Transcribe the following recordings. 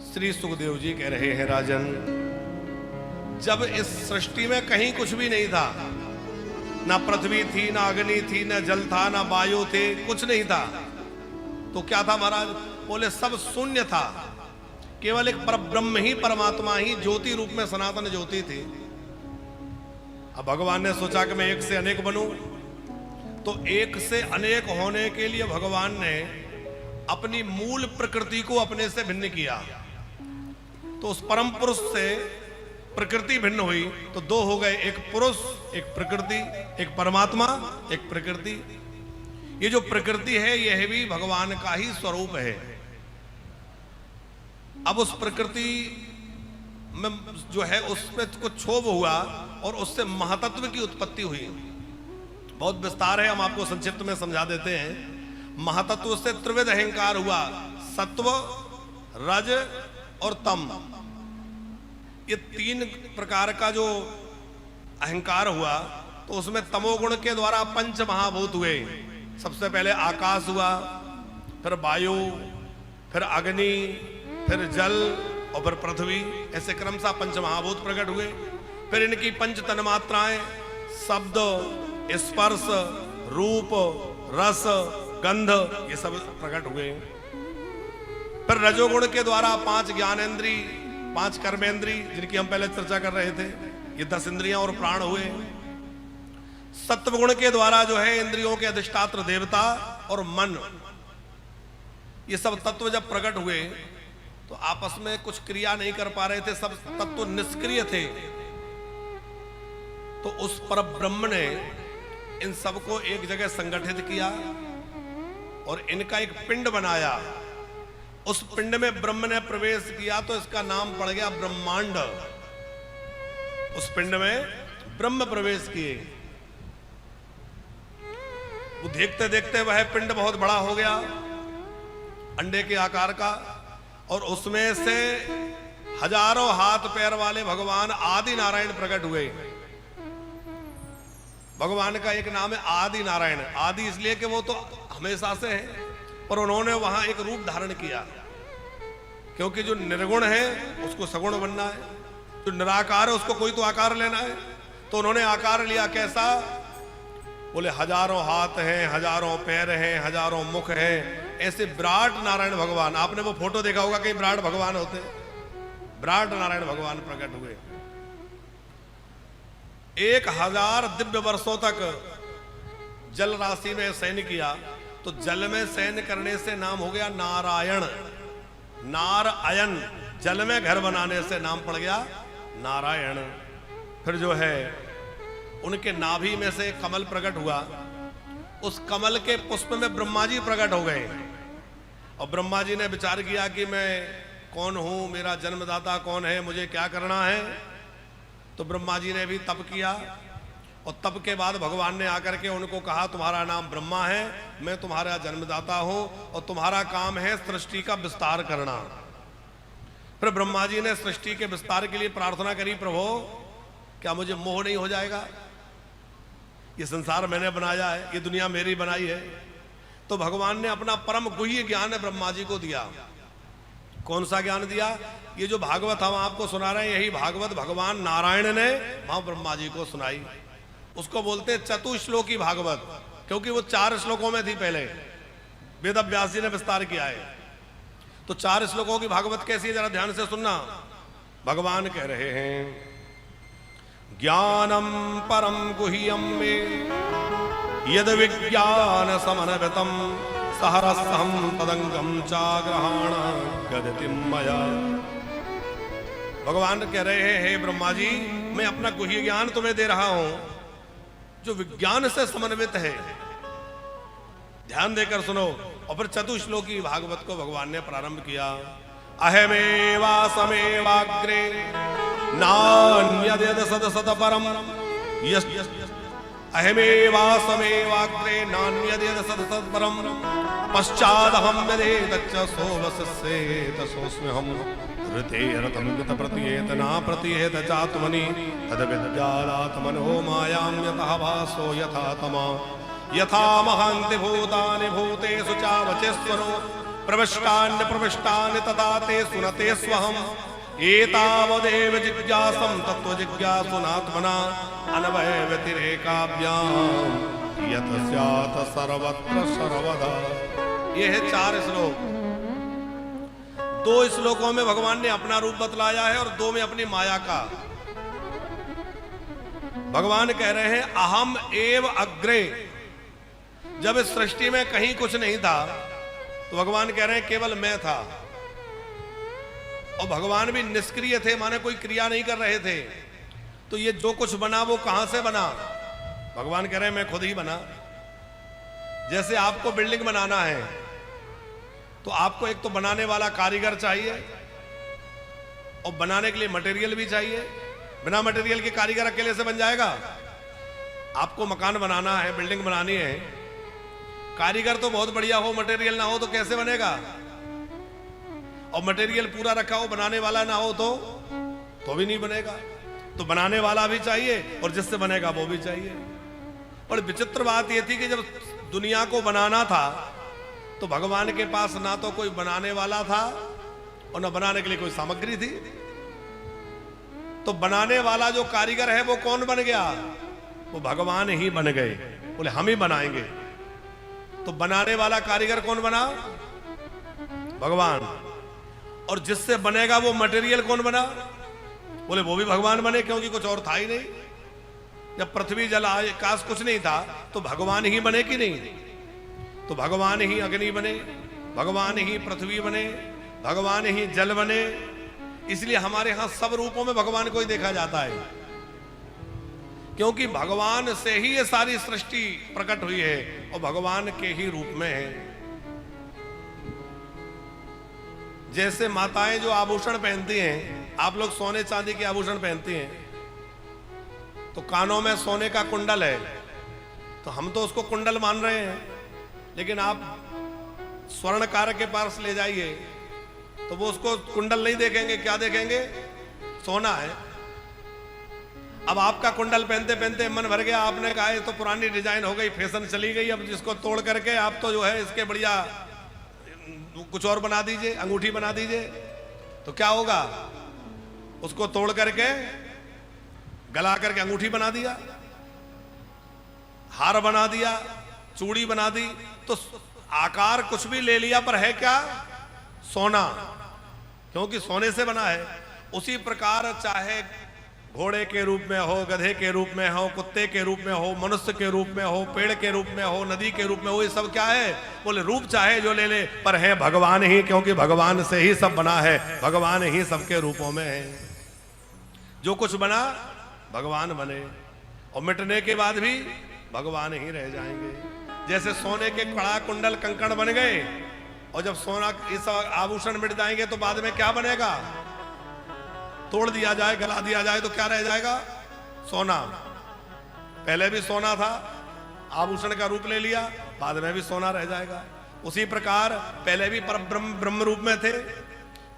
श्री सुखदेव जी कह रहे हैं, राजन, जब इस सृष्टि में कहीं कुछ भी नहीं था, ना पृथ्वी थी, ना अग्नि थी, ना जल था, ना वायु थे, कुछ नहीं था, तो क्या था महाराज? बोले सब शून्य था, केवल एक परब्रह्म ही, परमात्मा ही ज्योति रूप में सनातन ज्योति थी। अब भगवान ने सोचा कि मैं एक से अनेक बनूं, तो एक से अनेक होने के लिए भगवान ने अपनी मूल प्रकृति को अपने से भिन्न किया। तो उस परम पुरुष से प्रकृति भिन्न हुई, तो दो हो गए, एक पुरुष, एक प्रकृति, एक परमात्मा, एक प्रकृति। ये जो प्रकृति है यह भी भगवान का ही स्वरूप है। अब उस प्रकृति में जो है उसमें कुछ क्षोभ हुआ और उससे महातत्व की उत्पत्ति हुई। बहुत विस्तार है, हम आपको संक्षिप्त में समझा देते हैं। महातत्व से त्रिविध अहंकार हुआ, सत्व, रज और तम। ये तीन प्रकार का जो अहंकार हुआ, तो उसमें तमोगुण के द्वारा पंच महाभूत हुए। सबसे पहले आकाश हुआ, फिर वायु, फिर अग्नि, फिर जल और फिर पृथ्वी, ऐसे क्रमशः पंच महाभूत प्रकट हुए। फिर इनकी पंच तन्मात्राएं, शब्द, स्पर्श, रूप, रस, गंध, ये सब प्रकट हुए। फिर रजोगुण के द्वारा 5 ज्ञानेंद्री, 5 कर्मेंद्री, जिनकी हम पहले चर्चा कर रहे थे, ये 10 इंद्रियां और प्राण हुए। सत्वगुण के द्वारा जो है इंद्रियों के अधिष्ठात्र देवता और मन, ये सब तत्व जब प्रकट हुए तो आपस में कुछ क्रिया नहीं कर पा रहे थे, सब तत्व निष्क्रिय थे। तो उस परब्रह्म ने इन सबको एक जगह संगठित किया और इनका एक पिंड बनाया। उस पिंड में ब्रह्म ने प्रवेश किया तो इसका नाम पड़ गया ब्रह्मांड। उस पिंड में ब्रह्म प्रवेश किए। वो देखते देखते वह पिंड बहुत बड़ा हो गया, अंडे के आकार का, और उसमें से हजारों हाथ पैर वाले भगवान आदि नारायण प्रकट हुए। भगवान का एक नाम है आदि नारायण। आदि इसलिए कि वो तो हमेशा से है, पर उन्होंने वहां एक रूप धारण किया, क्योंकि जो निर्गुण है उसको सगुण बनना है, जो निराकार है उसको कोई तो आकार लेना है। तो उन्होंने आकार लिया। कैसा? बोले हजारों हाथ हैं, हजारों पैर हैं, हजारों मुख हैं, ऐसे विराट नारायण भगवान। आपने वो फोटो देखा होगा, कहीं विराट भगवान होते, विराट नारायण भगवान प्रकट हुए। 1000 दिव्य वर्षों तक जल राशि में शयन किया, तो जल में शयन करने से नाम हो गया नारायण। नारायण, जल में घर बनाने से नाम पड़ गया नारायण। फिर जो है उनके नाभि में से कमल प्रकट हुआ। उस कमल के पुष्प में ब्रह्मा जी प्रकट हो गए, और ब्रह्मा जी ने विचार किया कि मैं कौन हूं, मेरा जन्मदाता कौन है, मुझे क्या करना है। तो ब्रह्मा जी ने भी तप किया, और तप के बाद भगवान ने आकर के उनको कहा, तुम्हारा नाम ब्रह्मा है, मैं तुम्हारा जन्मदाता हूं, और तुम्हारा काम है सृष्टि का विस्तार करना। फिर ब्रह्मा जी ने सृष्टि के विस्तार के लिए प्रार्थना करी, प्रभु क्या मुझे मोह नहीं हो जाएगा? ये संसार मैंने बनाया है, ये दुनिया मेरी बनाई है। तो भगवान ने अपना परम गुह्य ज्ञान ब्रह्मा जी को दिया। कौन सा ज्ञान दिया? ये जो भागवत हम आपको सुना रहे हैं, यही भागवत भगवान नारायण ने वहां ब्रह्मा जी को सुनाई। उसको बोलते चतुश्लोकी भागवत, क्योंकि वो 4 श्लोकों में थी। पहले वेद व्यास जी ने विस्तार किया है। तो 4 श्लोकों की भागवत कैसी है, जरा ध्यान से सुनना। भगवान कह रहे हैं, ज्ञानम परम गुह्यम मे यद विज्ञान समन्वितम सहरसहम तदंगम चाग्रहण गदितिम मया। भगवान कह रहे हैं, ब्रह्मा जी, मैं अपना गुह्य ज्ञान तुम्हें दे रहा हूं जो विज्ञान से समन्वित है। ध्यान देकर सुनो। और फिर चतुश्लोकी भागवत को भगवान ने प्रारंभ किया। अहमेवा समेवाग्रे नान्यद्यद सद सत परम यस् अहमेवा समेवाग्रे नान्यद्यद सद सत परम पश्चादहम यदेतच्च सोवसस्येत सोऽस्म्यहम् ऋते रतं यत प्रतीयेत ना प्रतीयेत चात्मनि तद विद्यादात्मनो मायां यतः भासो यथा तमा यथा महान्ति भूतानि भूतेषु चावचेश्वरो प्रविष्टान्य प्रविष्टान्य तथा ते सुनते स्वहम एतावदेव जिज्ञासं तत्व जिज्ञासुनात्मना अनवय व्यतिरेकाभ्याम यत स्यात् सर्वत्र सर्वदा। ये है 4 श्लोक। 2 श्लोकों में भगवान ने अपना रूप बतलाया है और 2 में अपनी माया का। भगवान कह रहे हैं अहम एव अग्रे। जब इस सृष्टि में कहीं कुछ नहीं था तो भगवान कह रहे हैं केवल मैं था। और भगवान भी निष्क्रिय थे, माने कोई क्रिया नहीं कर रहे थे। तो ये जो कुछ बना वो कहां से बना? भगवान कह रहे हैं मैं खुद ही बना। जैसे आपको बिल्डिंग बनाना है तो आपको एक तो बनाने वाला कारीगर चाहिए और बनाने के लिए मटेरियल भी चाहिए। बिना मटेरियल के कारीगर अकेले से बन जाएगा? आपको मकान बनाना है, बिल्डिंग बनानी है, कारीगर तो बहुत बढ़िया हो, मटेरियल ना हो तो कैसे बनेगा? और मटेरियल पूरा रखा हो, बनाने वाला ना हो तो भी नहीं बनेगा। तो बनाने वाला भी चाहिए और जिससे बनेगा वो भी चाहिए। और विचित्र बात यह थी कि जब दुनिया को बनाना था तो भगवान के पास ना तो कोई बनाने वाला था और ना बनाने के लिए कोई सामग्री थी। तो बनाने वाला जो कारीगर है वो कौन बन गया? वो भगवान ही बन गए। बोले हम ही बनाएंगे। तो बनाने वाला कारीगर कौन बना? भगवान। और जिससे बनेगा वो मटेरियल कौन बना? बोले वो भी भगवान बने, क्योंकि कुछ और था ही नहीं। जब पृथ्वी जल आकाश कुछ नहीं था तो भगवान ही बने कि नहीं? तो भगवान ही अग्नि बने, भगवान ही पृथ्वी बने, भगवान ही जल बने। इसलिए हमारे यहां सब रूपों में भगवान को ही देखा जाता है, क्योंकि भगवान से ही ये सारी सृष्टि प्रकट हुई है और भगवान के ही रूप में है। जैसे माताएं जो आभूषण पहनती हैं, आप लोग सोने चांदी के आभूषण पहनती हैं तो कानों में सोने का कुंडल है, तो हम तो उसको कुंडल मान रहे हैं। लेकिन आप स्वर्णकार के पास ले जाइए तो वो उसको कुंडल नहीं देखेंगे, क्या देखेंगे? सोना है। अब आपका कुंडल पहनते पहनते मन भर गया, आपने कहा ये तो पुरानी डिजाइन हो गई, फैशन चली गई, अब जिसको तोड़ करके आप तो जो है इसके बढ़िया कुछ और बना दीजिए, अंगूठी बना दीजिए। तो क्या होगा? उसको तोड़ करके गला करके अंगूठी बना दिया, हार बना दिया, चूड़ी बना दी। तो आकार कुछ भी ले लिया पर है क्या? सोना, क्योंकि सोने से बना है। उसी प्रकार चाहे घोड़े के रूप में हो, गधे के रूप में हो, कुत्ते के रूप में हो, मनुष्य के रूप में हो, पेड़ के रूप में हो, नदी के रूप में हो, ये सब क्या है? बोले रूप चाहे जो ले ले पर है भगवान ही, क्योंकि भगवान से ही सब बना है, भगवान ही सबके रूपों में है। जो कुछ बना भगवान बने और मिटने के बाद भी भगवान ही रह जाएंगे। जैसे सोने के कड़ा कुंडल कंकड़ बन गए और जब सोना इस आभूषण मिट जाएंगे तो बाद में क्या बनेगा? तोड़ दिया जाए, गला दिया जाए तो क्या रह जाएगा? सोना। पहले भी सोना था, आभूषण का रूप ले लिया, बाद में भी सोना रह जाएगा। उसी प्रकार पहले भी परब्रह्म ब्रह्म रूप में थे,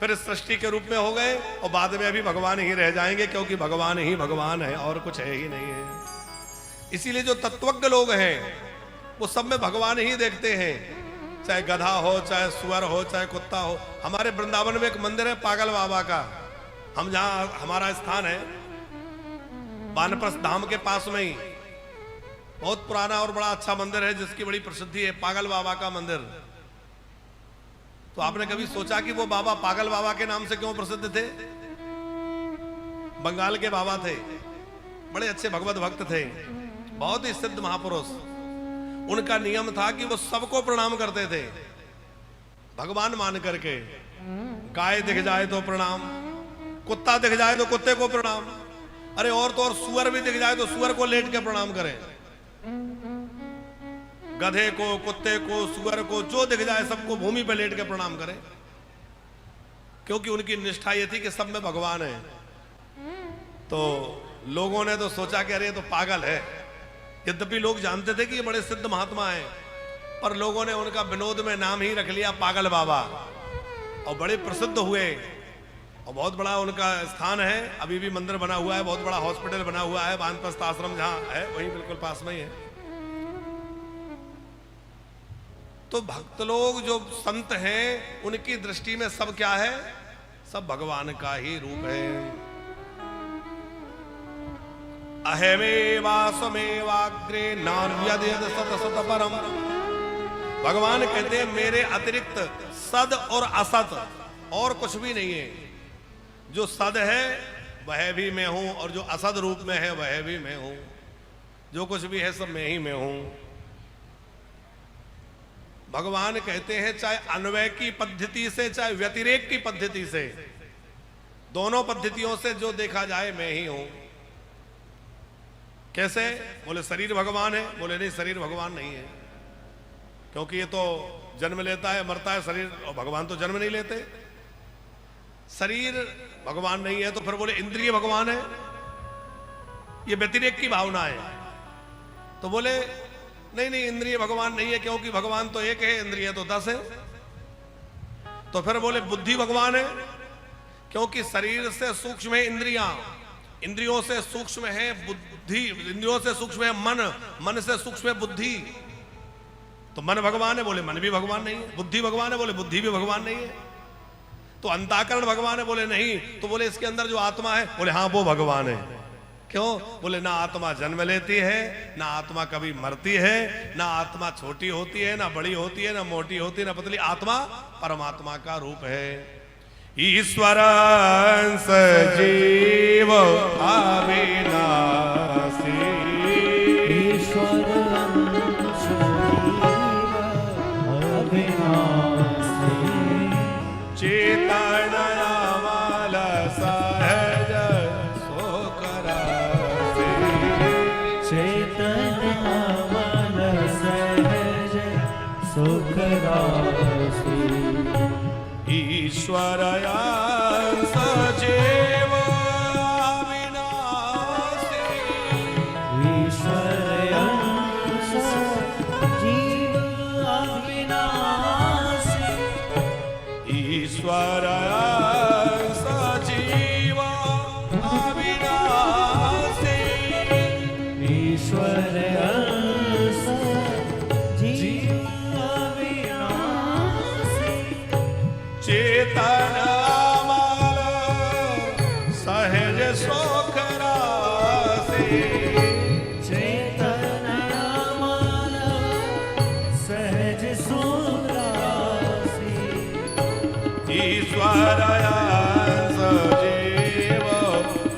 फिर सृष्टि के रूप में हो गए और बाद में भी भगवान ही रह जाएंगे, क्योंकि भगवान ही भगवान है और कुछ है ही नहीं है। इसीलिए जो तत्वज्ञ लोग हैं वो सब में भगवान ही देखते हैं, चाहे गधा हो, चाहे सुअर हो, चाहे कुत्ता हो। हमारे वृंदावन में एक मंदिर है पागल बाबा का, हम जहां हमारा स्थान है वानप्रस्थ धाम के पास में ही, बहुत पुराना और बड़ा अच्छा मंदिर है जिसकी बड़ी प्रसिद्धि है, पागल बाबा का मंदिर। तो आपने कभी सोचा कि वो बाबा पागल बाबा के नाम से क्यों प्रसिद्ध थे? बंगाल के बाबा थे, बड़े अच्छे भगवत भक्त थे, बहुत ही सिद्ध महापुरुष। उनका नियम था कि वो सबको प्रणाम करते थे भगवान मान करके। गाय दिख जाए तो प्रणाम, कुत्ता दिख जाए तो कुत्ते को प्रणाम, अरे और तो और सुअर भी दिख जाए तो सुअर को लेट के प्रणाम करें। गधे को, कुत्ते को, सुअर को, जो दिख जाए सबको भूमि पर लेट के प्रणाम करें, क्योंकि उनकी निष्ठा ये थी कि सब में भगवान है। तो लोगों ने तो सोचा कि अरे ये तो पागल है। यद्यपि लोग जानते थे कि ये बड़े सिद्ध महात्मा हैं, पर लोगों ने उनका विनोद में नाम ही रख लिया पागल बाबा, और बड़े प्रसिद्ध हुए और बहुत बड़ा उनका स्थान है। अभी भी मंदिर बना हुआ है, बहुत बड़ा हॉस्पिटल बना हुआ है, वानप्रस्थ आश्रम जहां है वहीं बिल्कुल पास में ही है। तो भक्त लोग जो संत हैं उनकी दृष्टि में सब क्या है? सब भगवान का ही रूप है। अहमेवास्मेवाग्रे नान्यद्यद सत सत परम। भगवान कहते हैं मेरे अतिरिक्त सद और असत और कुछ भी नहीं है। जो सद है वह भी मैं हूं और जो असद रूप में है वह भी मैं हूं। जो कुछ भी है सब मैं ही मैं हूं। भगवान कहते हैं चाहे अन्वय की पद्धति से चाहे व्यतिरेक की पद्धति से, दोनों पद्धतियों से जो देखा जाए मैं ही हूं। कैसे? बोले शरीर भगवान है। बोले नहीं, शरीर भगवान नहीं है, क्योंकि ये तो जन्म लेता है मरता है शरीर, और भगवान तो जन्म नहीं लेते। शरीर भगवान नहीं है तो फिर बोले इंद्रिय भगवान है। ये व्यतिरेक की भावना है। तो बोले नहीं नहीं, इंद्रिय भगवान नहीं है, क्योंकि भगवान तो एक है, इंद्रिय तो 10 है। तो फिर बोले बुद्धि भगवान है, क्योंकि शरीर से सूक्ष्म है इंद्रियां, इंद्रियों से सूक्ष्म है बुद्धि, इंद्रियों से सूक्ष्म है मन, मन से सूक्ष्म है बुद्धि। तो मन भगवान है। बोले मन भी भगवान नहीं है। बुद्धि भगवान है। बोले बुद्धि भी भगवान नहीं है। तो अंतःकरण भगवान है। बोले नहीं। तो बोले इसके अंदर जो आत्मा है, बोले हाँ वो भगवान है। क्यों? बोले ना आत्मा जन्म लेती है, ना आत्मा कभी मरती है, ना आत्मा छोटी होती है, ना बड़ी होती है, ना मोटी होती है, ना पतली। आत्मा परमात्मा का रूप है। ईश्वर अंश जीव अविनाशी, ईश्वर अंश जीव अविनाशी, चेतन अमल सहज सोकरासी, चेतन अमल सहज सुखरासी, ईश्वर अंश जीव अविनाशी, ईश्वर अंश जीव अविनाशी, ईश्वर अंश जीव अविनाशी, ईश्वर अंश जीव अविनाशी, चेतन अमल सहज सोखरासी, चेतन अमल सहज सुखरासी, ईश्वर अंश जीव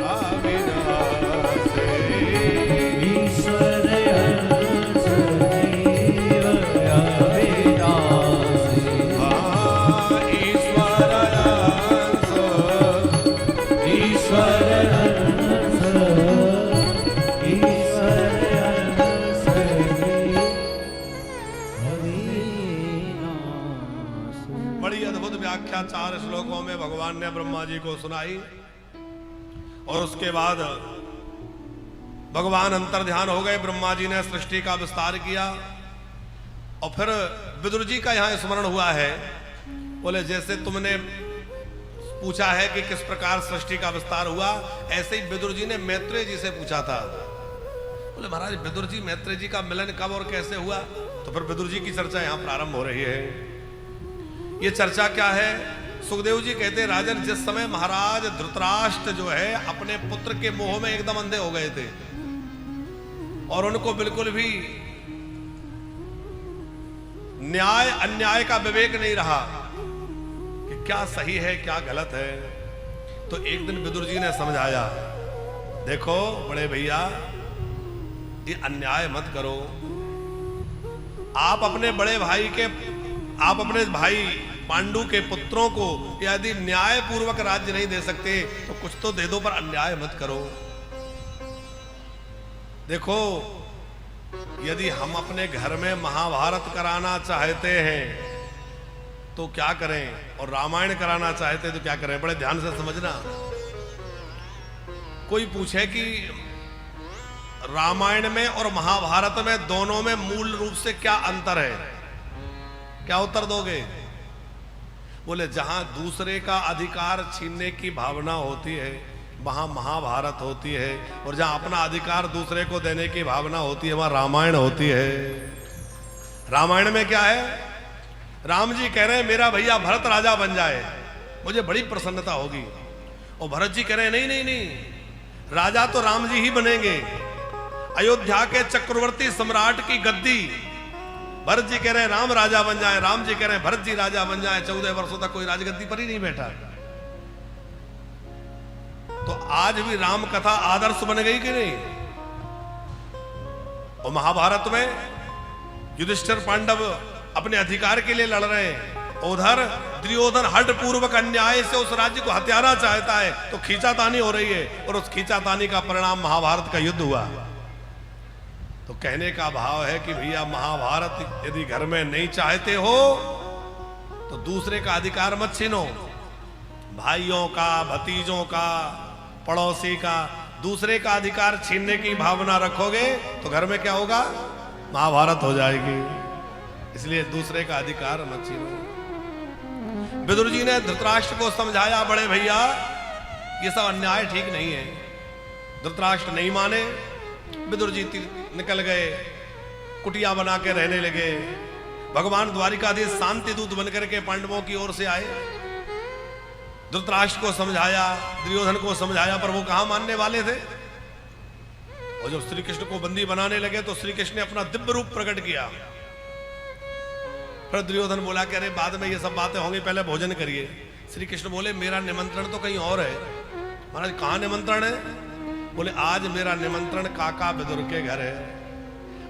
अविनाशी, ईश्वर अंश जीव अविनाशी, ईश्वर अंश, ईश्वर अंश, ईश्वर अंश जीव अविनाशी। बड़ी अद्भुत व्याख्या 4 श्लोकों में भगवान ने ब्रह्मा जी को सुनाई। और उसके बाद भगवान अंतर्ध्यान हो गए। ब्रह्मा जी ने सृष्टि का विस्तार किया। और फिर विदुर जी का यहां स्मरण हुआ है। बोले जैसे तुमने पूछा है कि किस प्रकार सृष्टि का विस्तार हुआ, ऐसे ही विदुर जी ने मैत्रेय जी से पूछा था। बोले महाराज विदुर जी मैत्रेय जी का मिलन कब और कैसे हुआ? तो फिर विदुर जी की चर्चा यहां प्रारंभ हो रही है। ये चर्चा क्या है? सुखदेव जी कहते हैं राजन, जिस समय महाराज धृतराष्ट्र जो है अपने पुत्र के मोह में एकदम अंधे हो गए थे और उनको बिल्कुल भी न्याय अन्याय का विवेक नहीं रहा कि क्या सही है क्या गलत है, तो एक दिन विदुर जी ने समझाया, देखो बड़े भैया ये अन्याय मत करो। आप अपने भाई पांडु के पुत्रों को यदि न्याय पूर्वक राज्य नहीं दे सकते तो कुछ तो दे दो, पर अन्याय मत करो। देखो यदि हम अपने घर में महाभारत कराना चाहते हैं तो क्या करें, और रामायण कराना चाहते हैं तो क्या करें? बड़े ध्यान से समझना। कोई पूछे कि रामायण में और महाभारत में दोनों में मूल रूप से क्या अंतर है, क्या उत्तर दोगे? बोले जहां दूसरे का अधिकार छीनने की भावना होती है वहां महाभारत होती है, और जहां अपना अधिकार दूसरे को देने की भावना होती है वहां रामायण होती है। रामायण में क्या है? राम जी कह रहे हैं मेरा भैया भरत राजा बन जाए, मुझे बड़ी प्रसन्नता होगी। और भरत जी कह रहे हैं नहीं नहीं नहीं, राजा तो राम जी ही बनेंगे, अयोध्या के चक्रवर्ती सम्राट की गद्दी। भरत जी कह रहे हैं राम राजा बन जाए, राम जी कह रहे हैं भरत जी राजा बन जाए। 14 वर्षों तक कोई राजगद्दी पर ही नहीं बैठा। तो आज भी राम कथा आदर्श बन गई कि नहीं? और महाभारत में युधिष्ठिर पांडव अपने अधिकार के लिए लड़ रहे हैं, उधर दुर्योधन हठ पूर्वक अन्याय से उस राज्य को हत्याना चाहता है, तो खींचातानी हो रही है, और उस खींचातानी का परिणाम महाभारत का युद्ध हुआ। तो कहने का भाव है कि भैया महाभारत यदि घर में नहीं चाहते हो तो दूसरे का अधिकार मत छीनो। भाइयों का, भतीजों का, पड़ोसी का, दूसरे का अधिकार छीनने की भावना रखोगे तो घर में क्या होगा? महाभारत हो जाएगी। इसलिए दूसरे का अधिकार मत छीनो। विदुर जी ने धृतराष्ट्र को समझाया, बड़े भैया ये सब अन्याय ठीक नहीं है। धृतराष्ट्र नहीं माने, विदुर जी निकल गए, कुटिया बना के रहने लगे। भगवान द्वारिकाधीश शांति दूत बनकर के पांडवों की ओर से आए, धृतराष्ट्र को समझाया, दुर्योधन को समझाया, पर वो कहां मानने वाले थे। और जब श्री कृष्ण को बंदी बनाने लगे तो श्री कृष्ण ने अपना दिव्य रूप प्रकट किया। फिर दुर्योधन बोला कि अरे बाद में ये सब बातें होंगी, पहले भोजन करिए। श्री कृष्ण बोले मेरा निमंत्रण तो कहीं और है। महाराज कहां निमंत्रण है? बोले आज मेरा निमंत्रण काका विदुर के घर है।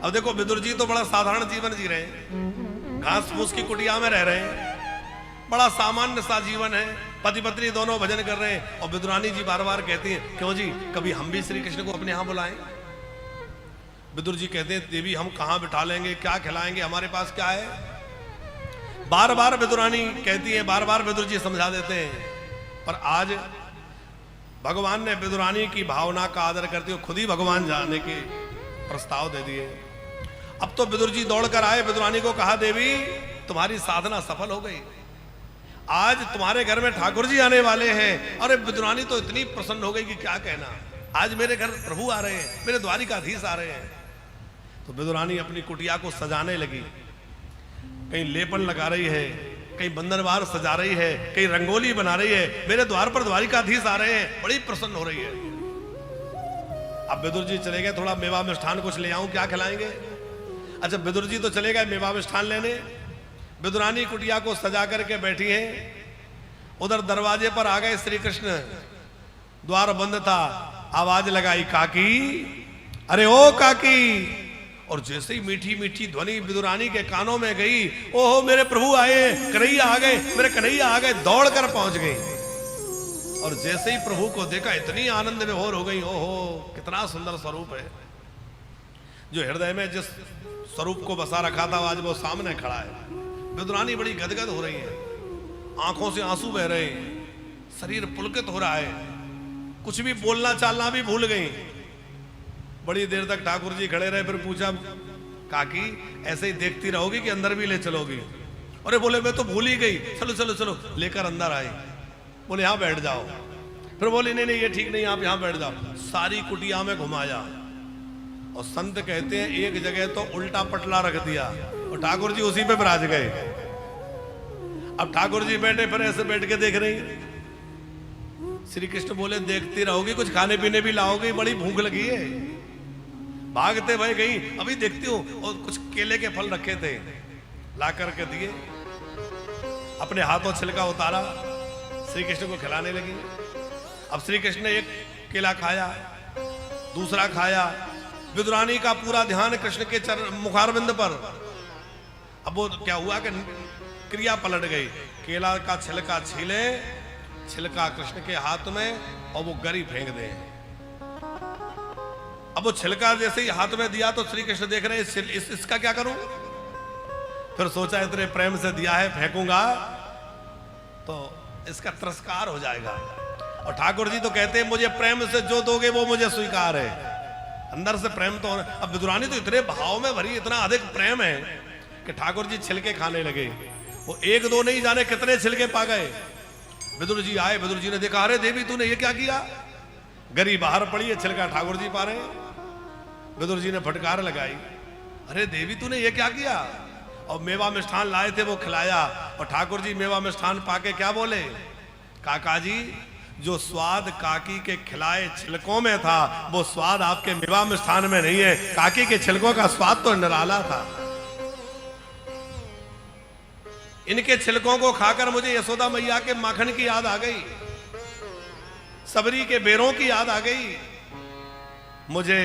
अब देखो विदुर जी तो बड़ा साधारण जीवन जी रहे हैं, घास फूस की कुटिया में रह रहे हैं, बड़ा सामान्य सा जीवन है, पति पत्नी दोनों भजन कर रहे हैं। और विदुरानी जी बार बार कहती हैं क्यों जी कभी हम भी श्री कृष्ण को अपने यहां बुलाएं। विदुर जी कहते हैं देवी हम कहां बिठा लेंगे, क्या खिलाएंगे, हमारे पास क्या है। बार बार विदुरानी कहती है, बार बार विदुर जी समझा देते हैं, पर आज भगवान ने विदुरानी की भावना का आदर करते हुए खुद ही भगवान जाने के प्रस्ताव दे दिए। अब तो विदुर जी दौड़कर आए, विदुरानी को कहा देवी तुम्हारी साधना सफल हो गई, आज तुम्हारे घर में ठाकुर जी आने वाले हैं। अरे विदुरानी तो इतनी प्रसन्न हो गई कि क्या कहना, आज मेरे घर प्रभु आ रहे हैं, मेरे द्वारिकाधीश आ रहे हैं। तो विदुरानी अपनी कुटिया को सजाने लगी, कहीं लेपन लगा रही है, कहीं बंधनवार सजा रही है, कहीं रंगोली बना रही है, मेरे द्वार पर द्वारिकाधीश आ रहे हैं, बड़ी प्रसन्न हो रही है। अब विदुर जी चले गए, थोड़ा मेवा मिष्ठान कुछ ले आऊं, क्या खिलाएंगे। अच्छा विदुर जी तो चले गए मेवा मिष्ठान लेने, विदुरानी कुटिया को सजा करके बैठी है। उधर दरवाजे पर आ गए श्री कृष्ण, द्वार बंद था, आवाज लगाई काकी, अरे ओ काकी। और जैसे ही मीठी मीठी ध्वनि विदुरानी के कानों में गई, ओहो मेरे प्रभु आए, कन्हैया आ गए, मेरे कन्हैया आ गए, दौड़कर पहुंच गई। और जैसे ही प्रभु को देखा इतनी आनंद विभोर हो गई, ओहो कितना सुंदर स्वरूप है। जो हृदय में जिस स्वरूप को बसा रखा था आज वो सामने खड़ा है। विदुरानी बड़ी गदगद हो रही है, आंखों से आंसू बह रहे हैं, शरीर पुलकित हो रहा है, कुछ भी बोलना चालना भी भूल गई। बड़ी देर तक ठाकुर जी खड़े रहे, फिर पूछा काकी ऐसे ही देखती रहोगी कि अंदर भी ले चलोगी। अरे बोले मैं तो भूल ही गई, चलो चलो चलो, लेकर अंदर आए। बोले यहाँ बैठ जाओ। फिर बोले नहीं नहीं ये ठीक नहीं, आप यहाँ बैठ जाओ। सारी कुटिया में घुमाया, और संत कहते हैं एक जगह तो उल्टा पटला रख दिया, और ठाकुर जी उसी पे विराज गए। अब ठाकुर जी बैठे, फिर ऐसे बैठ के देख रही। श्री कृष्ण बोले देखती रहोगी, कुछ खाने पीने भी लाओगे, बड़ी भूख लगी है। भागते भाई गई, अभी देखती हूँ। और कुछ केले के फल रखे थे, ला करके दिए, अपने हाथों छिलका उतारा, श्री कृष्ण को खिलाने लगी। अब श्री कृष्ण ने एक केला खाया, दूसरा खाया, विदुरानी का पूरा ध्यान कृष्ण के मुखारविंद पर। अब वो क्या हुआ कि क्रिया पलट गई, केला का छिलका छीले, छिलका कृष्ण के हाथ में, और वो गरी फेंक दे। अब वो छिलका जैसे ही हाथ में दिया तो श्री कृष्ण देख रहे हैं इसका क्या करूं। फिर सोचा इतने प्रेम से दिया है, फेंकूंगा तो इसका तिरस्कार हो जाएगा। और ठाकुर जी तो कहते हैं मुझे प्रेम से जो दोगे वो मुझे स्वीकार है, अंदर से प्रेम तो। अब विदुरानी तो इतने भाव में भरी, इतना अधिक प्रेम है कि ठाकुर जी छिलके खाने लगे। वो एक दो नहीं जाने कितने छिलके पा गए। विदुर जी आए, विदुर जी ने देखा, अरे देवी तूने ये क्या किया। गरी बाहर पड़ी है, छिलका ठाकुर जी पा रहे। विदुर जी ने फटकार लगाई, अरे देवी तूने ये क्या किया। और मेवा मिष्ठान लाए थे वो खिलाया। और ठाकुर जी मेवा मिष्ठान पाके क्या बोले, काका जी जो स्वाद काकी के खिलाए छिलकों में था वो स्वाद आपके मेवा मिष्ठान में नहीं है। काकी के छिलकों का स्वाद तो निराला था। इनके छिलकों को खाकर मुझे यशोदा मैया के माखन की याद आ गई, सबरी के बेरों की याद आ गई, मुझे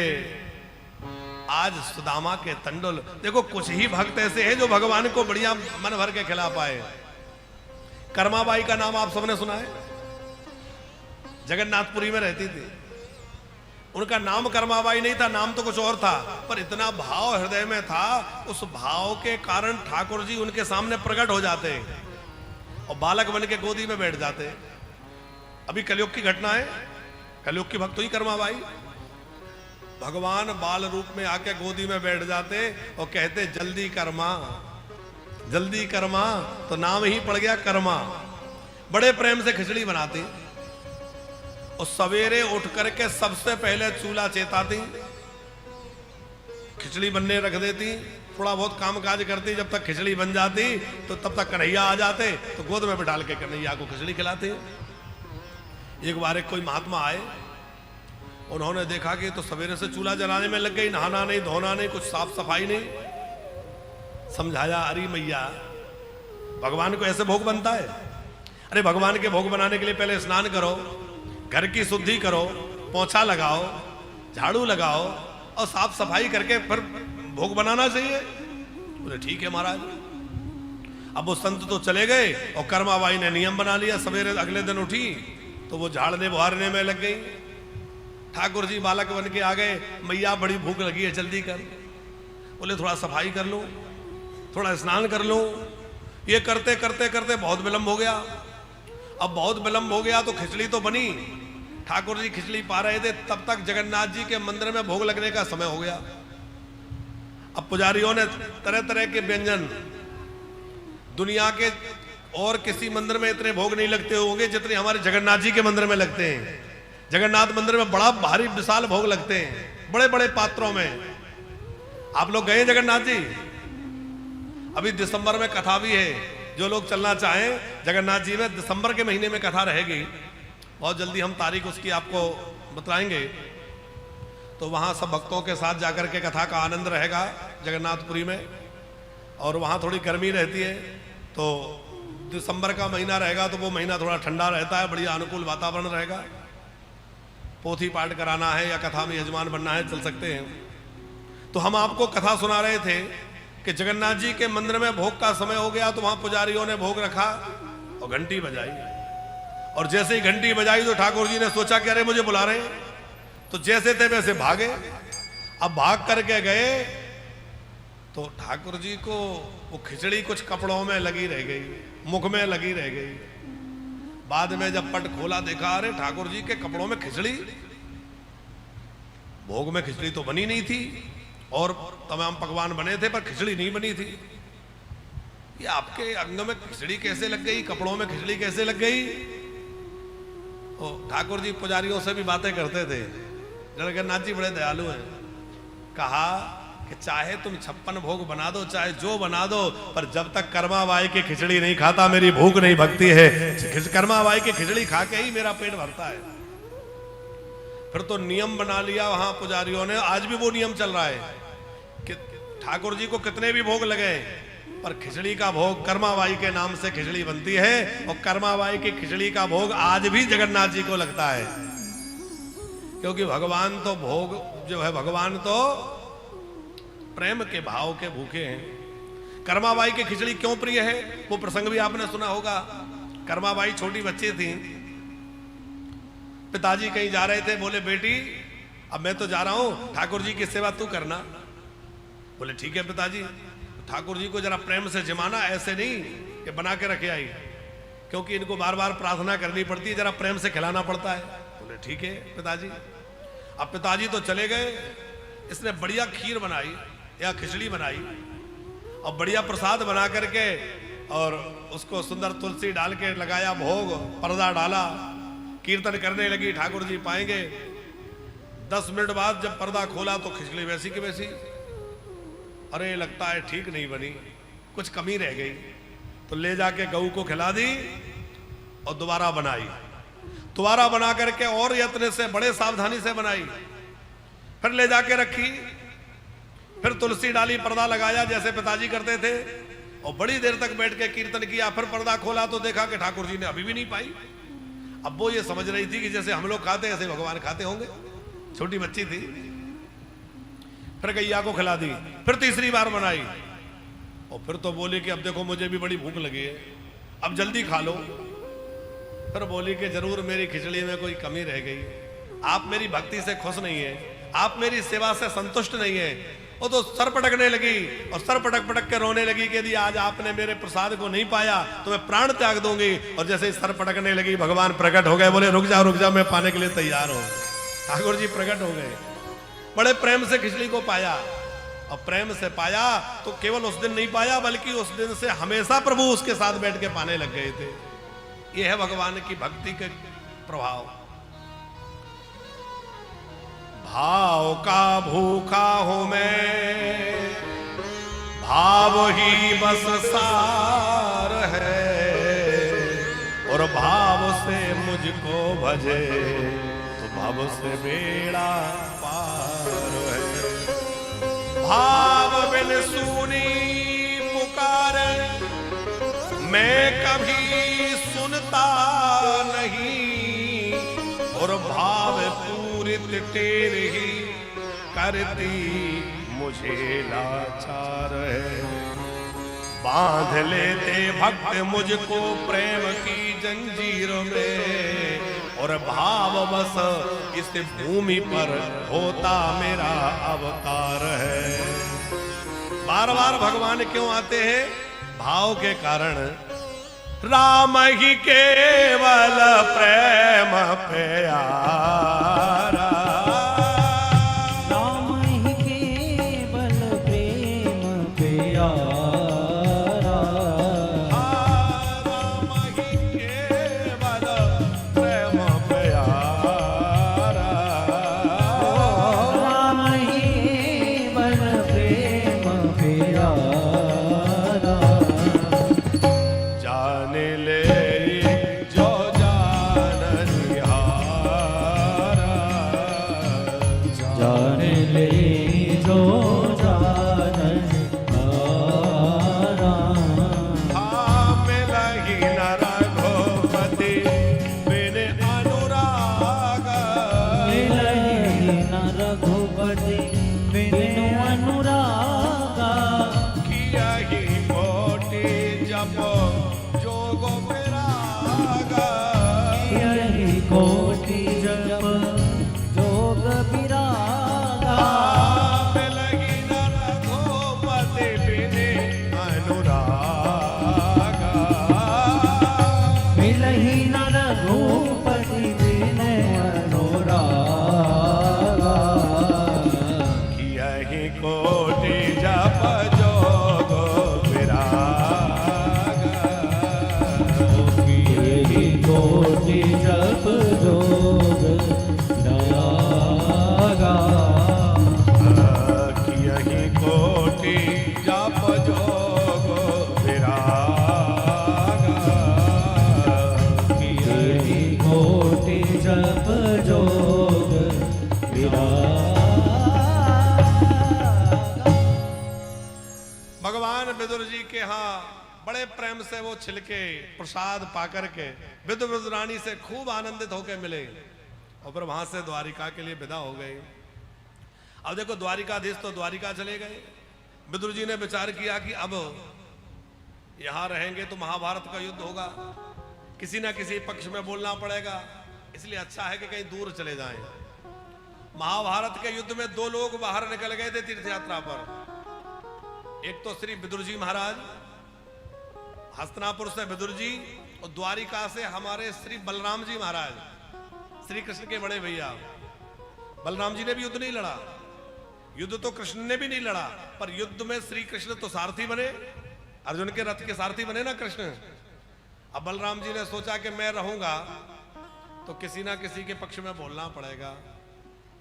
आज सुदामा के तंडुल। देखो कुछ ही भक्त ऐसे हैं जो भगवान को बढ़िया मन भर के खिला पाए। कर्माबाई का नाम आप सबने सुना है, जगन्नाथपुरी में रहती थी। उनका नाम कर्माबाई नहीं था, नाम तो कुछ और था, पर इतना भाव हृदय में था, उस भाव के कारण ठाकुर जी उनके सामने प्रकट हो जाते और बालक बन के गोदी में बैठ जाते। अभी कलयुग की घटना है, कलयुग की भक्त हुई कर्माबाई। भगवान बाल रूप में आके गोदी में बैठ जाते और कहते जल्दी कर्मा, जल्दी कर्मा, तो नाम ही पड़ गया कर्मा। बड़े प्रेम से खिचड़ी बनाती और सवेरे उठ करके सबसे पहले चूल्हा चेताती, खिचड़ी बनने रख देती, थोड़ा बहुत काम काज करती, जब तक खिचड़ी बन जाती तो तब तक कन्हैया आ जाते तो गोद में बिठाल के कन्हैया को खिचड़ी खिलाते। एक बार एक कोई महात्मा आए, उन्होंने देखा कि तो सवेरे से चूल्हा जलाने में लग गई, नहाना नहीं, धोना नहीं, कुछ साफ सफाई नहीं। समझाया, अरे मैया भगवान को ऐसे भोग बनता है? अरे भगवान के भोग बनाने के लिए पहले स्नान करो, घर की शुद्धि करो, पोछा लगाओ, झाड़ू लगाओ और साफ सफाई करके फिर भोग बनाना चाहिए। बोले ठीक है महाराज। अब वो संत तो चले गए और कर्माबाई ने नियम बना लिया। सवेरे अगले दिन उठी तो वो झाड़ने बुहारने में लग गई। ठाकुर जी बालक बन के आ गए, मैया बड़ी भूख लगी है, जल्दी कर। बोले थोड़ा सफाई कर लो, थोड़ा स्नान कर लो। ये करते करते करते बहुत विलंब हो गया। अब बहुत विलंब हो गया तो खिचड़ी तो बनी, ठाकुर जी खिचड़ी पा रहे थे, तब तक जगन्नाथ जी के मंदिर में भोग लगने का समय हो गया। अब पुजारियों ने तरह तरह के व्यंजन, दुनिया के और किसी मंदिर में इतने भोग नहीं लगते होंगे जितने हमारे जगन्नाथ जी के मंदिर में लगते हैं। जगन्नाथ मंदिर में बड़ा भारी विशाल भोग लगते हैं, बड़े बड़े पात्रों में। आप लोग गए जगन्नाथ जी? अभी दिसंबर में कथा भी है, जो लोग चलना चाहें जगन्नाथ जी में, दिसंबर के महीने में कथा रहेगी, बहुत जल्दी हम तारीख उसकी आपको बतलाएंगे। तो वहाँ सब भक्तों के साथ जाकर के कथा का आनंद रहेगा जगन्नाथपुरी में। और वहाँ थोड़ी गर्मी रहती है, तो दिसंबर का महीना रहेगा तो वो महीना थोड़ा ठंडा रहता है, बढ़िया अनुकूल वातावरण रहेगा। पोथी पाठ कराना है या कथा में यजमान बनना है, चल सकते हैं। तो हम आपको कथा सुना रहे थे कि जगन्नाथ जी के मंदिर में भोग का समय हो गया, तो वहां पुजारियों ने भोग रखा और घंटी बजाई। और जैसे ही घंटी बजाई तो ठाकुर जी ने सोचा कि अरे मुझे बुला रहे हैं, तो जैसे थे वैसे भागे। अब भाग करके गए तो ठाकुर जी को वो खिचड़ी कुछ कपड़ों में लगी रह गई, मुख में लगी रह गई। बाद में जब पट खोला देखा, अरे ठाकुर जी के कपड़ों में खिचड़ी, भोग में खिचड़ी तो बनी नहीं थी और तमाम पकवान बने थे पर खिचड़ी नहीं बनी थी। ये आपके अंग में खिचड़ी कैसे लग गई, कपड़ों में खिचड़ी कैसे लग गई? ठाकुर जी पुजारियों से भी बातें करते थे। जगन्नाथ जी बड़े दयालु हैं। कहा कि चाहे तुम 56 भोग बना दो, चाहे जो बना दो, पर जब तक कर्माबाई की खिचड़ी नहीं खाता मेरी भूख नहीं भगती है। कर्माबाई की खिचड़ी खा के ही मेरा पेट भरता है। फिर तो नियम बना लिया वहां पुजारियों ने, आज भी वो नियम चल रहा है कि ठाकुर जी को कितने भी भोग लगे पर खिचड़ी का भोग कर्माबाई के नाम से खिचड़ी बनती है। और कर्माबाई की खिचड़ी का भोग आज भी जगन्नाथ जी को लगता है, क्योंकि भगवान तो भोग जो है, भगवान तो प्रेम के भाव के भूखे हैं। कर्माबाई की खिचड़ी क्यों प्रिय है, वो प्रसंग भी आपने सुना होगा। कर्माबाई छोटी बच्ची थी, पिताजी कहीं जा रहे थे, बोले बेटी अब मैं तो जा रहा हूं, ठाकुर जी की सेवा तू करना। बोले ठीक है पिताजी। ठाकुर जी को जरा प्रेम से जमाना, ऐसे नहीं कि बना के रखे आई, क्योंकि इनको बार बार प्रार्थना करनी पड़ती है, जरा प्रेम से खिलाना पड़ता है। बोले ठीक है पिताजी। अब पिताजी तो चले गए, इसने बढ़िया खीर बनाई या खिचड़ी बनाई और बढ़िया प्रसाद बना करके और उसको सुंदर तुलसी डाल के लगाया भोग, पर्दा डाला, कीर्तन करने लगी। ठाकुर जी पाएंगे। 10 मिनट बाद जब पर्दा खोला तो खिचड़ी वैसी की वैसी। अरे लगता है ठीक नहीं बनी। कुछ कमी रह गई, तो ले जाके गऊ को खिला दी और दोबारा बनाई। दोबारा बना करके और यत्न से, बड़े सावधानी से बनाई, फिर ले जाके रखी, फिर तुलसी डाली, पर्दा लगाया जैसे पिताजी करते थे, और बड़ी देर तक बैठ के कीर्तन किया। फिर पर्दा खोला तो देखा कि ठाकुर जी ने अभी भी नहीं पाई। अब वो ये समझ रही थी कि जैसे हम लोग खाते ऐसे भगवान खाते होंगे, छोटी बच्ची थी। फिर गैया को खिला दी, फिर तीसरी बार बनाई, और फिर तो बोली कि अब देखो मुझे भी बड़ी भूख लगी है, अब जल्दी खा लो। फिर बोली कि जरूर मेरी खिचड़ी में कोई कमी रह गई, आप मेरी भक्ति से खुश नहीं है, आप मेरी सेवा से संतुष्ट नहीं है। वो तो सर पटकने लगी और सर पटक पटक के रोने लगी कि यदि आज आपने मेरे प्रसाद को नहीं पाया तो मैं प्राण त्याग दूंगी। और जैसे ही सर पटकने लगी भगवान प्रकट हो गए, बोले रुक जा मैं पाने के लिए तैयार हूं। ठाकुर जी प्रकट हो गए, बड़े प्रेम से खिचड़ी को पाया, और प्रेम से पाया तो केवल उस दिन नहीं पाया बल्कि उस दिन से हमेशा प्रभु उसके साथ बैठ के पाने लग गए थे। यह है भगवान की भक्ति के प्रभाव। भाव का भूखा हूं मैं, भाव ही बस सार है, और भाव से मुझको भजे तो भव से बेड़ा पार है। भाव बिन सूनी पुकारे मैं कभी सुनता नहीं, और भाव पूरित तेरे ही करती मुझे लाचार है। बांध लेते भक्त मुझको प्रेम की जंजीर में, और भाव बस इस भूमि पर होता मेरा अवतार है। बार बार भगवान क्यों आते हैं? भाव के कारण। राम ही केवल प्रेम प्यारा, राम ही केवल प्रेम प्यारा, राम ही केवल प्रेम प्यारा, राम ही केवल प्रेम प्यारा। जान ले जो जाननिहारा, जान ले जो जाननिहारा, मिलहि न रघुपति बिन अनुराग, मिलहि न रघुपति बिनु अनुरागा, कियहि कोटि जप जोग विरागा, यही कोटि जप जोग विरागा, मिलहि न रघुपति बिन अनुरागा, मिलहि न रघुपति बिनु अनुरागा, कियहि कोटि जप जोग विरागा, यही कोटि जप जोग विरागा, कियहि कोटि जप जोग विरागा, यही कोटि जप जोग विरागा। भगवान विदुर जी के यहाँ बड़े प्रेम से वो छिलके प्रसाद पाकर के विदुर रानी से खूब आनंदित होकर मिले, और फिर वहां से द्वारिका के लिए विदा हो गए। अब देखो द्वारिकाधीश तो द्वारिका चले गए। विदुर जी ने विचार किया कि अब यहां रहेंगे तो महाभारत का युद्ध होगा, किसी ना किसी पक्ष में बोलना पड़ेगा, इसलिए अच्छा है कि कहीं दूर चले जाएं। महाभारत के युद्ध में दो लोग बाहर निकल गए थे तीर्थ यात्रा पर। एक तो श्री विदुर जी महाराज, हस्तिनापुर से विदुर जी, और द्वारिका से हमारे श्री बलराम जी महाराज, श्री कृष्ण के बड़े भैया। बलराम जी ने भी युद्ध नहीं लड़ा, युद्ध तो कृष्ण ने भी नहीं लड़ा, पर युद्ध में श्री कृष्ण तो सारथी बने, अर्जुन के रथ के सारथी बने ना कृष्ण। अब बलराम जी ने सोचा कि मैं रहूंगा तो किसी ना किसी के पक्ष में बोलना पड़ेगा,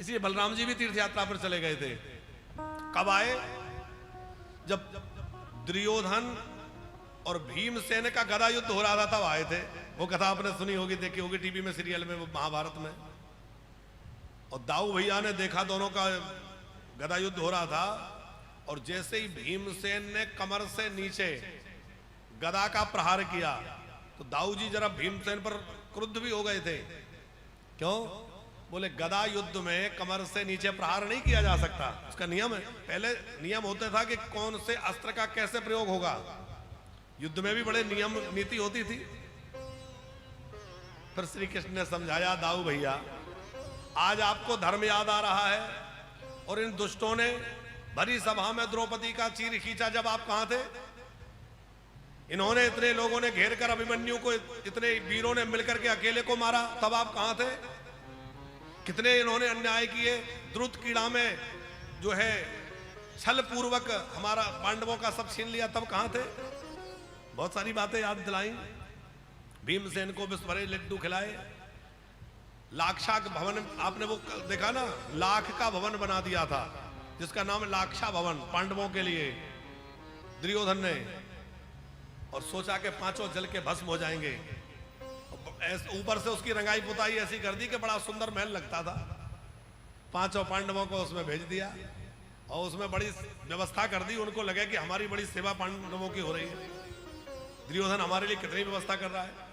इसलिए बलराम जी भी तीर्थ यात्रा पर चले गए थे। कब आए? जब दुर्योधन और भीमसेन का गदा युद्ध हो रहा था, तब आए थे। वो कथा आपने सुनी होगी, देखी होगी टीवी में, सीरियल में, वो महाभारत में। और दाऊ भैया ने देखा दोनों का गदा युद्ध हो रहा था, और जैसे ही भीमसेन ने कमर से नीचे गदा का प्रहार किया तो दाऊ जी जरा भीमसेन पर क्रुद्ध भी हो गए थे। क्यों? बोले गदा युद्ध में कमर से नीचे प्रहार नहीं किया जा सकता, उसका नियम है। पहले नियम होता था कि कौन से अस्त्र का कैसे प्रयोग होगा, युद्ध में भी बड़े नियम नीति होती थी। फिर श्री कृष्ण ने समझाया, दाऊ भैया आज आपको धर्म याद आ रहा है, और इन दुष्टों ने भरी सभा में द्रौपदी का चीर खींचा जब आप कहां थे। इन्होंने, इतने लोगों ने घेर कर अभिमन्यु को, इतने वीरों ने मिलकर के अकेले को मारा, तब आप कहां थे। कितने इन्होंने अन्याय किए, द्रुत कीड़ा में जो है छल पूर्वक हमारा पांडवों का सब छीन लिया, तब कहां थे। बहुत सारी बातें याद दिलाई। भीमसेन को विस्फरे लड्डू खिलाए, लाक्षा भवन, आपने वो देखा ना, लाख का भवन बना दिया था जिसका नाम लाक्षा भवन पांडवों के लिए दुर्योधन ने, और सोचा कि पांचों जल के भस्म हो जाएंगे। ऊपर से उसकी रंगाई पुताई ऐसी कर दी कि बड़ा सुंदर महल लगता था। पांचों पांडवों को उसमें भेज दिया और उसमें बड़ी व्यवस्था कर दी। उनको लगे कि हमारी बड़ी सेवा पांडवों की हो रही है, दुर्योधन हमारे लिए कितनी व्यवस्था कर रहा है।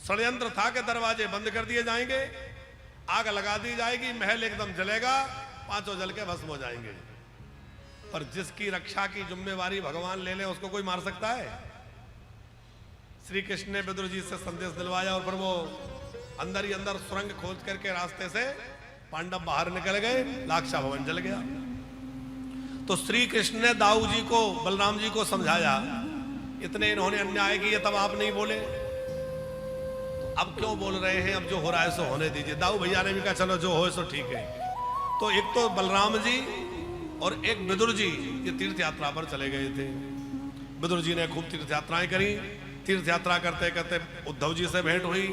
षड्यंत्र था कि दरवाजे बंद कर दिए जाएंगे, आग लगा दी जाएगी, महल एकदम जलेगा, पांचों जल के भस्म हो जाएंगे। पर जिसकी रक्षा की जिम्मेवारी भगवान ले ले, उसको कोई मार सकता है। श्री कृष्ण ने विदुर जी से संदेश दिलवाया, और फिर वो अंदर ही अंदर सुरंग खोज करके रास्ते से पांडव बाहर निकल गए, लाक्षा भवन जल गया। तो श्री कृष्ण ने दाऊ जी को, बलराम जी को समझाया, इतने इन्होंने अन्याय किए तब आप नहीं बोले, तो अब क्यों बोल रहे हैं, अब जो हो रहा है सो होने दीजिए। दाऊ भैया ने भी कहा चलो जो हो सो ठीक है। तो एक तो बलराम जी और एक विदुर जी ये तीर्थ यात्रा पर चले गए थे। विदुर जी ने खूब तीर्थ यात्राएं करी। तीर्थ यात्रा करते करते उद्धव जी से भेंट हुई,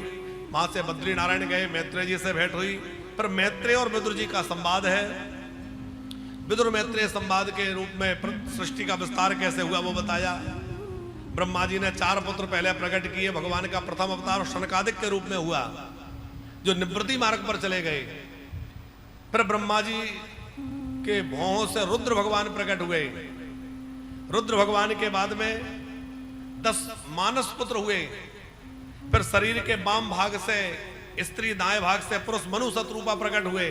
वहां से बद्री नारायण गए, मैत्रेय जी से भेंट हुई। पर मैत्रेय और विदुर जी का संवाद है, विदुर मैत्रेय संवाद के रूप में सृष्टि का विस्तार कैसे हुआ वो बताया। ब्रह्मा जी ने 4 पुत्र पहले प्रकट किए, भगवान का प्रथम अवतार शनकादिक के रूप में हुआ, जो निवृत्ति मार्ग पर चले गए। फिर ब्रह्मा जी के भौहों से रुद्र भगवान प्रकट हुए। रुद्र भगवान के बाद में 10 मानस पुत्र हुए। फिर शरीर के बाम भाग से स्त्री, दाएं भाग से पुरुष मनु शत्रुपा प्रकट हुए।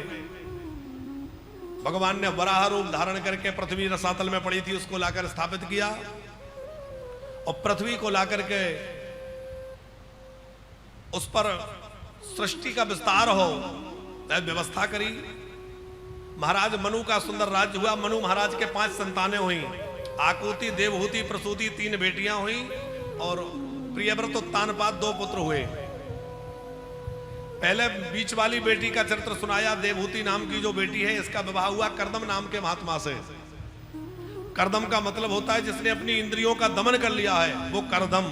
भगवान ने वराह रूप धारण करके पृथ्वी रसातल में पड़ी थी उसको लाकर स्थापित किया, और पृथ्वी को लाकर के उस पर सृष्टि का विस्तार हो व्यवस्था करी। महाराज मनु का सुंदर राज्य हुआ। मनु महाराज के 5 संतानें हुई, आकुति, देवहूति, प्रसूति 3 बेटियां हुई, और प्रियव्रत उत्तानपाद 2 पुत्र हुए। पहले बीच वाली बेटी का चरित्र सुनाया। देवहूति नाम की जो बेटी है, इसका विवाह हुआ कर्दम नाम के महात्मा से। कर्दम का मतलब होता है जिसने अपनी इंद्रियों का दमन कर लिया है, वो कर्दम।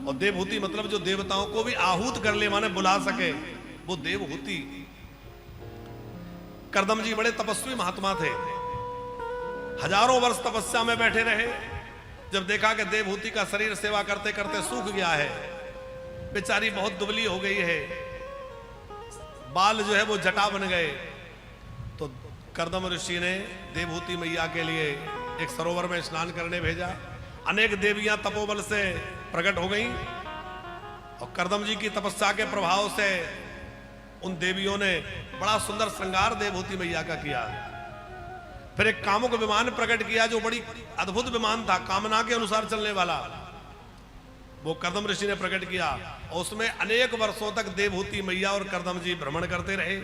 और देवहूति मतलब जो देवताओं को भी आहूत कर ले, माने बुला सके, वो देवहूति। कर्दम जी बड़े तपस्वी महात्मा थे, हजारों वर्ष तपस्या में बैठे रहे। जब देखा कि देवहूति का शरीर सेवा करते करते सूख गया है, बेचारी बहुत दुबली हो गई है, बाल जो है वो जटा बन गए, तो कर्दम ऋषि ने देवहूति मैया के लिए एक सरोवर में स्नान करने भेजा। अनेक देवियां तपोबल से प्रकट हो गईं, और कर्दम जी की तपस्या के प्रभाव से उन देवियों ने बड़ा सुंदर श्रृंगार देवहूति मैया का किया। फिर एक कामुक विमान प्रकट किया, जो बड़ी अद्भुत विमान था, कामना के अनुसार चलने वाला, वो कर्दम ऋषि ने प्रकट किया। और उसमें अनेक वर्षों तक देवहूति मैया और कर्दम जी भ्रमण करते रहे।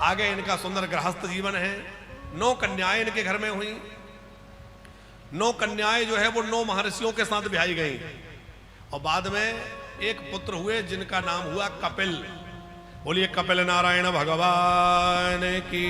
आगे इनका सुंदर गृहस्थ जीवन है। 9 कन्याएं इनके घर में हुई। 9 कन्याएं जो है वो 9 महर्षियों के साथ ब्याही गई, और बाद में एक पुत्र हुए जिनका नाम हुआ कपिल। बोलिए कपिल नारायण भगवान की।